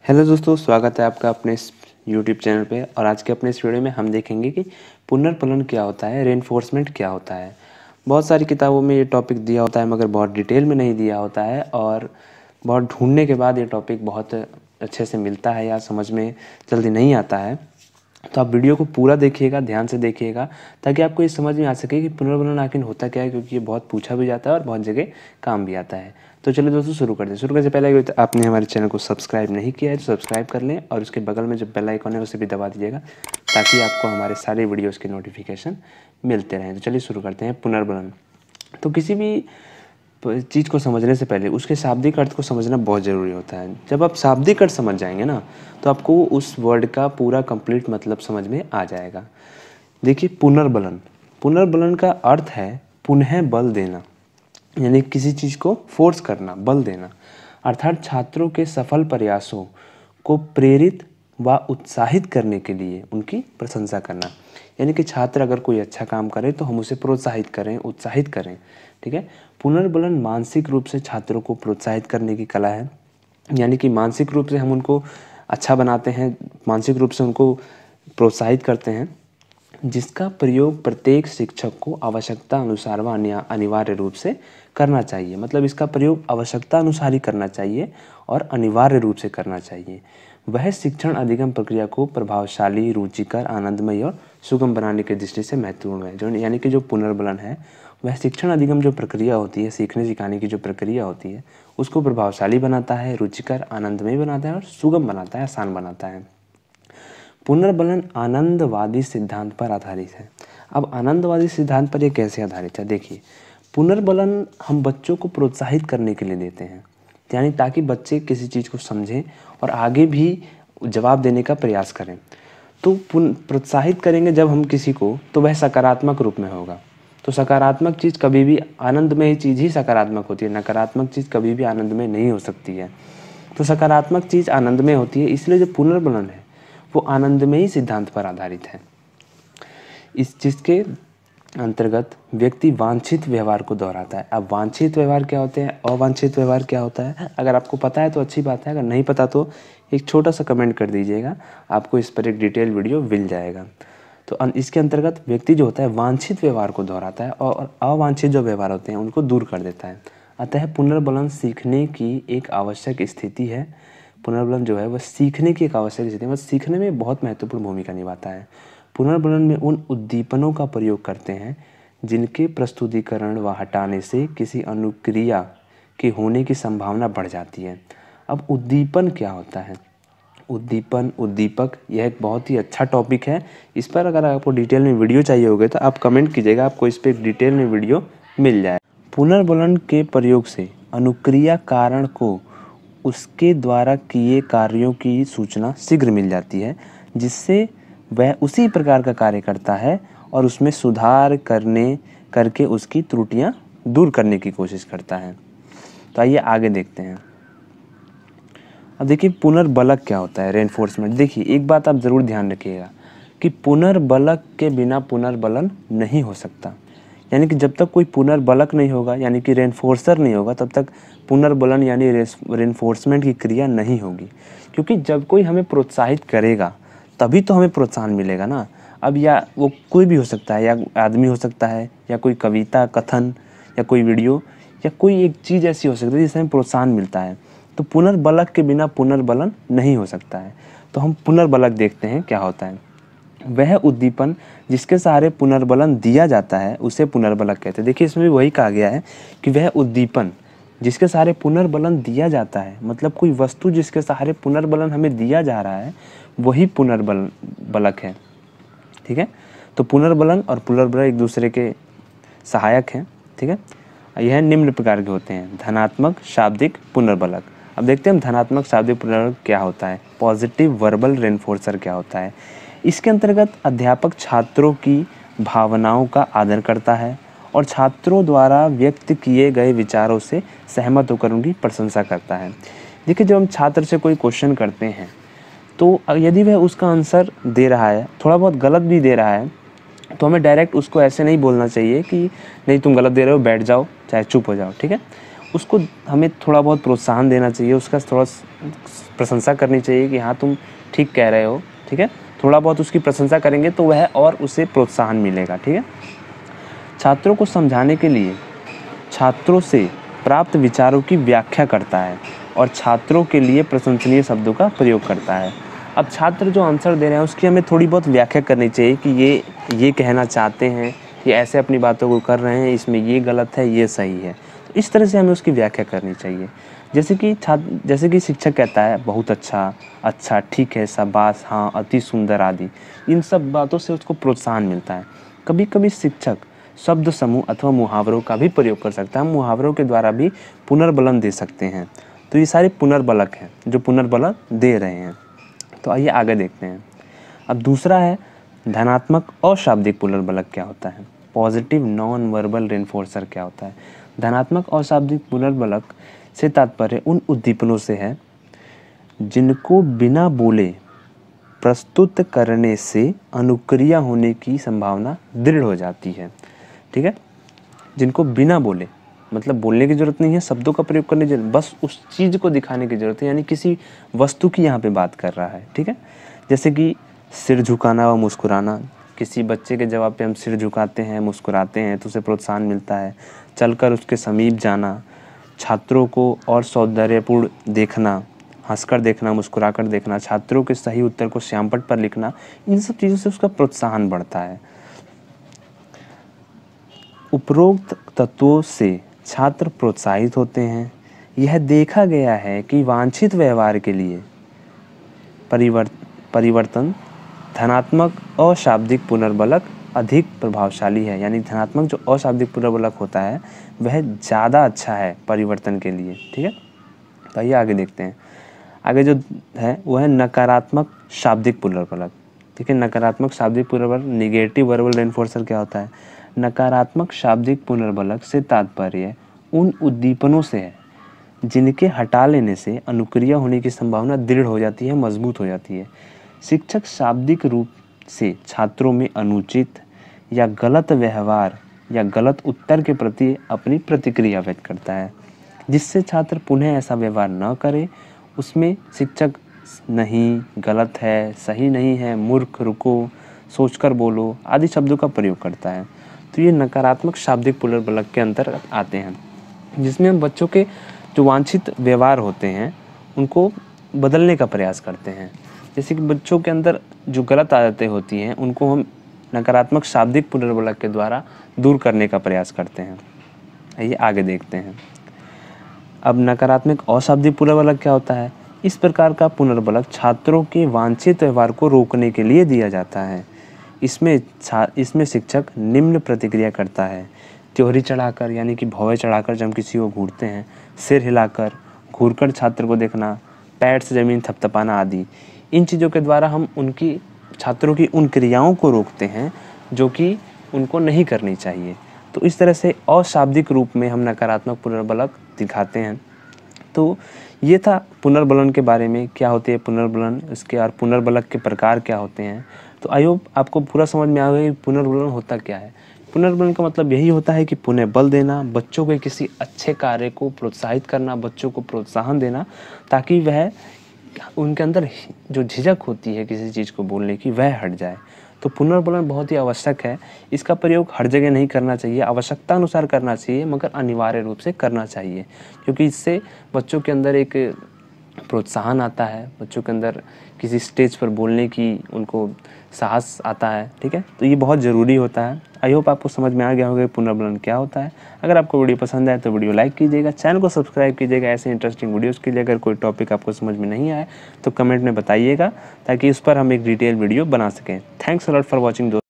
Hello दोस्तों, स्वागत है आपका अपने इस यूट्यूब चैनल पे। और आज के अपने इस वीडियो में हम देखेंगे कि पुनर्पलन क्या होता है, रेनफोर्समेंट क्या होता है। बहुत सारी किताबों में ये टॉपिक दिया होता है मगर बहुत डिटेल में नहीं दिया होता है, और बहुत ढूंढने के बाद ये टॉपिक बहुत अच्छे से मिलता है या समझ में जल्दी नहीं आता है। तो आप वीडियो को पूरा देखिएगा, ध्यान से देखिएगा, ताकि आपको ये समझ में आ सके कि पुनर्बलन आखिर होता क्या है, क्योंकि ये बहुत पूछा भी जाता है और बहुत जगह काम भी आता है। तो चलिए दोस्तों शुरू करते हैं। शुरू करने से पहले अगर आपने हमारे चैनल को सब्सक्राइब नहीं किया है तो सब्सक्राइब कर लें, और उसके बगल में जो बेल आइकन है उसे भी दबा दीजिएगा, ताकि आपको हमारे सारे वीडियोज़ के नोटिफिकेशन मिलते रहें। तो चलिए शुरू करते हैं। पुनर्बलन, तो किसी भी चीज़ को समझने से पहले उसके शाब्दिक अर्थ को समझना बहुत ज़रूरी होता है। जब आप शाब्दिक अर्थ समझ जाएंगे ना, तो आपको उस वर्ड का पूरा कंप्लीट मतलब समझ में आ जाएगा। देखिए, पुनर्बलन, पुनर्बलन का अर्थ है पुनः बल देना, यानी किसी चीज़ को फोर्स करना, बल देना, अर्थात छात्रों के सफल प्रयासों को प्रेरित व उत्साहित करने के लिए उनकी प्रशंसा करना। यानी कि छात्र अगर कोई अच्छा काम करे तो हम उसे प्रोत्साहित करें, उत्साहित करें। ठीक है। पुनर्बलन मानसिक रूप से छात्रों को प्रोत्साहित करने की कला है, यानी कि मानसिक रूप से हम उनको अच्छा बनाते हैं, मानसिक रूप से उनको प्रोत्साहित करते हैं, जिसका प्रयोग प्रत्येक शिक्षक को आवश्यकता अनुसार व अनिवार्य रूप से करना चाहिए। मतलब इसका प्रयोग आवश्यकता अनुसार ही करना चाहिए और अनिवार्य रूप से करना चाहिए। वह शिक्षण अधिगम प्रक्रिया को प्रभावशाली, रुचिकर, आनंदमय और सुगम बनाने की दृष्टि से महत्वपूर्ण है। जो यानी कि जो पुनर्बलन है वह शिक्षण अधिगम जो प्रक्रिया होती है, सीखने सिखाने की जो प्रक्रिया होती है, उसको प्रभावशाली बनाता है, रुचिकर, आनंदमय बनाता है और सुगम बनाता है, आसान बनाता है। पुनर्बलन आनंदवादी सिद्धांत पर आधारित है। अब आनंदवादी सिद्धांत पर यह कैसे आधारित है? देखिए, पुनर्बलन हम बच्चों को प्रोत्साहित करने के लिए देते हैं, यानी ताकि बच्चे किसी चीज़ को समझें और आगे भी जवाब देने का प्रयास करें। तो प्रोत्साहित करेंगे जब हम किसी को, तो वह सकारात्मक रूप में होगा। तो सकारात्मक चीज़ कभी भी, आनंदमय चीज़ ही सकारात्मक होती है, नकारात्मक चीज़ कभी भी आनंदमय नहीं हो सकती है। तो सकारात्मक चीज़ आनंदमय होती है, इसलिए जो पुनर्बलन है वो आनंदमयी सिद्धांत पर आधारित है। इस चीज़ के अंतर्गत व्यक्ति वांछित व्यवहार को दोहराता है। अब वांछित व्यवहार क्या होते हैं, अवांछित व्यवहार क्या होता है, अगर आपको पता है तो अच्छी बात है, अगर नहीं पता तो एक छोटा सा कमेंट कर दीजिएगा, आपको इस पर एक डिटेल वीडियो मिल जाएगा। तो इसके अंतर्गत व्यक्ति जो होता है वांछित व्यवहार को दोहराता है और अवांछित जो व्यवहार होते हैं उनको दूर कर देता है। अतः पुनर्बलन सीखने की एक आवश्यक स्थिति है। पुनर्बलन जो है वह सीखने की एक आवश्यक स्थिति है, वह सीखने में बहुत महत्वपूर्ण भूमिका निभाता है। पुनर्बलन में उन उद्दीपनों का प्रयोग करते हैं जिनके प्रस्तुतिकरण व हटाने से किसी अनुक्रिया के होने की संभावना बढ़ जाती है। अब उद्दीपन क्या होता है? उद्दीपन, उद्दीपक, यह एक बहुत ही अच्छा टॉपिक है। इस पर अगर आपको डिटेल में वीडियो चाहिए होगा तो आप कमेंट कीजिएगा, आपको इस पर डिटेल में वीडियो मिल जाए। पुनर्बलन के प्रयोग से अनुक्रिया कारण को उसके द्वारा किए कार्यों की सूचना शीघ्र मिल जाती है, जिससे वह उसी प्रकार का कार्य करता है और उसमें सुधार करके उसकी त्रुटियां दूर करने की कोशिश करता है। तो आइए आगे देखते हैं। अब देखिए, पुनर्बलक क्या होता है, रेनफोर्समेंट। देखिए, एक बात आप ज़रूर ध्यान रखिएगा कि पुनर्बलक के बिना पुनर्बलन नहीं हो सकता। यानी कि जब तक कोई पुनर्बलक नहीं होगा, यानी कि रेनफोर्सर नहीं होगा, तब तक पुनर्बलन यानी रेनफोर्समेंट की क्रिया नहीं होगी। क्योंकि जब कोई हमें प्रोत्साहित करेगा तभी तो हमें प्रोत्साहन मिलेगा ना। अब या वो कोई भी हो सकता है, या आदमी हो सकता है, या कोई कविता, कथन, या कोई वीडियो, या कोई एक चीज़ ऐसी हो सकती है जिससे हमें प्रोत्साहन मिलता है। तो पुनर्बलक के बिना पुनर्बलन नहीं हो सकता है। तो हम पुनर्बलक देखते हैं क्या होता है। वह उद्दीपन जिसके सहारे पुनर्बलन दिया जाता है उसे पुनर्बलक कहते हैं। देखिए, इसमें भी वही कहा गया है कि वह उद्दीपन जिसके सहारे पुनर्बलन दिया जाता है, मतलब कोई वस्तु जिसके सहारे पुनर्बलन हमें दिया जा रहा है, वही पुनर्बलक है। ठीक है। तो पुनर्बलन और पुनर्बलक एक दूसरे के सहायक हैं। ठीक है। यह निम्न प्रकार के होते हैं: धनात्मक शाब्दिक पुनर्बलक। अब देखते हैं धनात्मक शाब्दिक पुनर्बलक क्या होता है, पॉजिटिव वर्बल रेनफोर्सर क्या होता है। इसके अंतर्गत अध्यापक छात्रों की भावनाओं का आदर करता है और छात्रों द्वारा व्यक्त किए गए विचारों से सहमत होकर उनकी प्रशंसा करता है। देखिए, जब हम छात्र से कोई क्वेश्चन करते हैं तो यदि वह उसका आंसर दे रहा है, थोड़ा बहुत गलत भी दे रहा है, तो हमें डायरेक्ट उसको ऐसे नहीं बोलना चाहिए कि नहीं तुम गलत दे रहे हो, बैठ जाओ, चाहे चुप हो जाओ। ठीक है। उसको हमें थोड़ा बहुत प्रोत्साहन देना चाहिए, उसका थोड़ा प्रशंसा करनी चाहिए कि हाँ तुम ठीक कह रहे हो, ठीक है। थोड़ा बहुत उसकी प्रशंसा करेंगे तो वह और उसे प्रोत्साहन मिलेगा, ठीक है। छात्रों को समझाने के लिए छात्रों से प्राप्त विचारों की व्याख्या करता है और छात्रों के लिए प्रशंसनीय शब्दों का प्रयोग करता है। अब छात्र जो आंसर दे रहे हैं उसकी हमें थोड़ी बहुत व्याख्या करनी चाहिए कि ये कहना चाहते हैं, ये ऐसे अपनी बातों को कर रहे हैं, इसमें ये गलत है, ये सही है। तो इस तरह से हमें उसकी व्याख्या करनी चाहिए। जैसे कि शिक्षक कहता है बहुत अच्छा, ठीक है, शाबाश, हाँ, अति सुंदर आदि, इन सब बातों से उसको प्रोत्साहन मिलता है। कभी कभी शिक्षक शब्द समूह अथवा मुहावरों का भी प्रयोग कर सकता है। हम मुहावरों के द्वारा भी पुनर्बलन दे सकते हैं। तो ये सारे पुनर्बलक हैं जो पुनर्बलन दे रहे हैं। तो आइए आगे देखते हैं। अब दूसरा है धनात्मक अशाब्दिक पुनर्बलक क्या होता है, पॉजिटिव नॉन वर्बल रेनफोर्सर क्या होता है। धनात्मक अशाब्दिक पुनर्बलक से तात्पर्य उन उद्दीपनों से है जिनको बिना बोले प्रस्तुत करने से अनुक्रिया होने की संभावना दृढ़ हो जाती है, ठीक है। जिनको बिना बोले, मतलब बोलने की ज़रूरत नहीं है, शब्दों का प्रयोग करने की जरूरत, बस उस चीज़ को दिखाने की ज़रूरत है, यानी किसी वस्तु की यहाँ पे बात कर रहा है, ठीक है। जैसे कि सिर झुकाना व मुस्कुराना, किसी बच्चे के जवाब पे हम सिर झुकाते हैं, मुस्कुराते हैं तो उसे प्रोत्साहन मिलता है। चलकर उसके समीप जाना, छात्रों को और सौंदर्यपूर्ण देखना, हंसकर देखना, मुस्कुराकर देखना, छात्रों के सही उत्तर को श्यामपट्ट पर लिखना, इन सब चीज़ों से उसका प्रोत्साहन बढ़ता है। उपरोक्त तत्वों से छात्र प्रोत्साहित होते हैं। यह देखा गया है कि वांछित व्यवहार के लिए परिवर्तन धनात्मक अशाब्दिक पुनर्बलक अधिक प्रभावशाली है, यानी धनात्मक जो अशाब्दिक पुनर्बलक होता है वह ज़्यादा अच्छा है परिवर्तन के लिए, ठीक है। तो आइए आगे देखते हैं। आगे जो है वो है नकारात्मक शाब्दिक पुनर्बलक, ठीक है। नकारात्मक शाब्दिक पुनर्बलक, निगेटिव वर्बल रेनफोर्सर क्या होता है। नकारात्मक शाब्दिक पुनर्बलक से तात्पर्य उन उद्दीपनों से है जिनके हटा लेने से अनुक्रिया होने की संभावना दृढ़ हो जाती है, मजबूत हो जाती है। शिक्षक शाब्दिक रूप से छात्रों में अनुचित या गलत व्यवहार या गलत उत्तर के प्रति अपनी प्रतिक्रिया व्यक्त करता है, जिससे छात्र पुनः ऐसा व्यवहार न करे। उसमें शिक्षक नहीं, गलत है, सही नहीं है, मूर्ख, रुको, सोचकर बोलो आदि शब्दों का प्रयोग करता है। तो ये नकारात्मक शाब्दिक पुनर्बलक के अंतर्गत आते हैं, जिसमें हम बच्चों के जो वांछित व्यवहार होते हैं उनको बदलने का प्रयास करते हैं। जैसे कि बच्चों के अंदर जो गलत आदतें होती हैं उनको हम नकारात्मक शाब्दिक पुनर्बलक के द्वारा दूर करने का प्रयास करते हैं। आइए आगे देखते हैं। अब नकारात्मक अशाब्दिक पुनर्बलक क्या होता है। इस प्रकार का पुनर्बलक छात्रों के वांछित व्यवहार को रोकने के लिए दिया जाता है। इसमें शिक्षक निम्न प्रतिक्रिया करता है। त्योहरी चढ़ाकर, यानी कि भौवें चढ़ाकर जब हम किसी को घूरते हैं, सिर हिलाकर, घूरकर छात्र को देखना, पैर से ज़मीन थपथपाना आदि, इन चीज़ों के द्वारा हम उनकी छात्रों की उन क्रियाओं को रोकते हैं जो कि उनको नहीं करनी चाहिए। तो इस तरह से अशाब्दिक रूप में हम नकारात्मक पुनर्बलक दिखाते हैं। तो ये था पुनर्बलन के बारे में, क्या होती है पुनर्बलन, इसके और पुनर्बलक के प्रकार क्या होते हैं। तो आई होप आपको पूरा समझ में आ गया कि पुनर्बलन होता क्या है। पुनर्बलन का मतलब यही होता है कि पुनः बल देना, बच्चों के किसी अच्छे कार्य को प्रोत्साहित करना, बच्चों को प्रोत्साहन देना, ताकि वह उनके अंदर जो झिझक होती है किसी चीज़ को बोलने की वह हट जाए। तो पुनर्बलन बहुत ही आवश्यक है। इसका प्रयोग हर जगह नहीं करना चाहिए, आवश्यकता अनुसार करना चाहिए, मगर अनिवार्य रूप से करना चाहिए, क्योंकि इससे बच्चों के अंदर एक प्रोत्साहन आता है, बच्चों के अंदर किसी स्टेज पर बोलने की उनको साहस आता है, ठीक है। तो ये बहुत ज़रूरी होता है। आई होप आपको समझ में आ गया होगा पुनर्बलन क्या होता है। अगर आपको वीडियो पसंद आए तो वीडियो लाइक कीजिएगा, चैनल को सब्सक्राइब कीजिएगा ऐसे इंटरेस्टिंग वीडियोज़ के लिए। अगर कोई टॉपिक आपको समझ में नहीं आए तो कमेंट में बताइएगा, ताकि उस पर हम एक डिटेल वीडियो बना सकें। Thanks a lot for watching.